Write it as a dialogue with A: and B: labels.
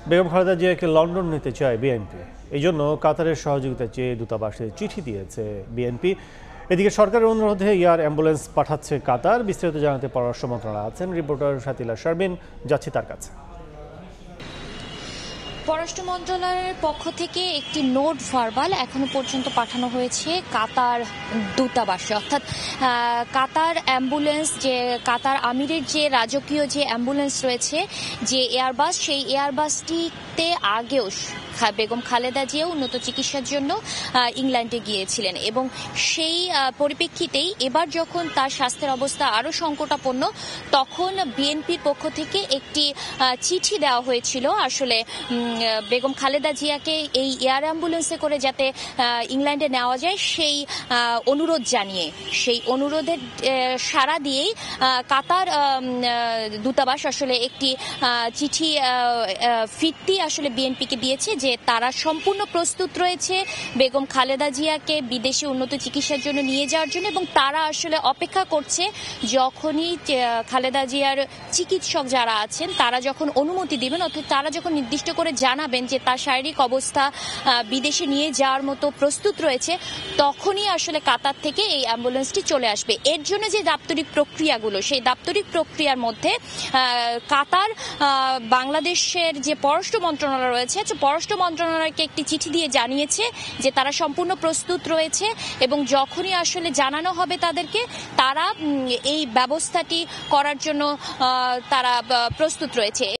A: বেগম খালেদা জিয়াকে লন্ডন নিতে চায় বিএনপি। এই জন্য কাতারের সহযোগিতা চেয়ে দূতাবাসে চিঠি দিয়েছে বিএনপি। এদিকে সরকারের অনুরোধে এয়ার অ্যাম্বুলেন্স পাঠাচ্ছে কাতার। বিস্তারিত জানাতে পররাষ্ট্র মন্ত্রণালয়ে আছেন রিপোর্টার শাতিলা শারমিন, যাচ্ছি তার কাছে।
B: পররাষ্ট্র মন্ত্রণালয়ের পক্ষ থেকে একটি নোট ভার্বাল এখনো পর্যন্ত পাঠানো হয়েছে কাতার দূতাবাসে, অর্থাৎ কাতার অ্যাম্বুলেন্স, যে কাতার আমিরের যে রাজকীয় যে অ্যাম্বুলেন্স রয়েছে, যে এয়ারবাস, সেই এয়ারবাসটিতে আগেও বেগম খালেদা জিয়া উন্নত চিকিৎসার জন্য ইংল্যান্ডে গিয়েছিলেন এবং সেই পরিপ্রেক্ষিতেই এবার যখন তার স্বাস্থ্যের অবস্থা আরও সংকটাপন্ন, তখন বিএনপির পক্ষ থেকে একটি চিঠি দেওয়া হয়েছিল আসলে বেগম খালেদা জিয়াকে এই এয়ার অ্যাম্বুলেন্সে করে যাতে ইংল্যান্ডে নেওয়া যায় সেই অনুরোধ জানিয়ে, সেই অনুরোধের সাড়া দিয়েই কাতার দূতাবাস আসলে একটি চিঠি ফিরতি আসলে বিএনপিকে দিয়েছে যে তারা সম্পূর্ণ প্রস্তুত রয়েছে বেগম খালেদা জিয়াকে বিদেশে উন্নত চিকিৎসার জন্য নিয়ে যাওয়ার জন্য, এবং তারা আসলে অপেক্ষা করছে যখনই খালেদা জিয়ার চিকিৎসক যারা আছেন তারা যখন অনুমতি দিবেন, অর্থাৎ তারা যখন নির্দিষ্ট করে জানাবেন যে তার শারীরিক অবস্থা বিদেশে নিয়ে যাওয়ার মতো প্রস্তুত রয়েছে, তখনই আসলে কাতার থেকে এই অ্যাম্বুলেন্সটি চলে আসবে। এর জন্য যে দাপ্তরিক প্রক্রিয়াগুলো, সেই দাপ্তরিক প্রক্রিয়ার মধ্যে কাতার বাংলাদেশের যে পররাষ্ট্র মন্ত্রণালয় রয়েছে, পররাষ্ট্র মন্ত্রণালয়কে একটি চিঠি দিয়ে জানিয়েছে যে তারা সম্পূর্ণ প্রস্তুত রয়েছে এবং যখনই আসলে জানানো হবে তাদেরকে, তারা এই ব্যবস্থাটি করার জন্য তারা প্রস্তুত রয়েছে।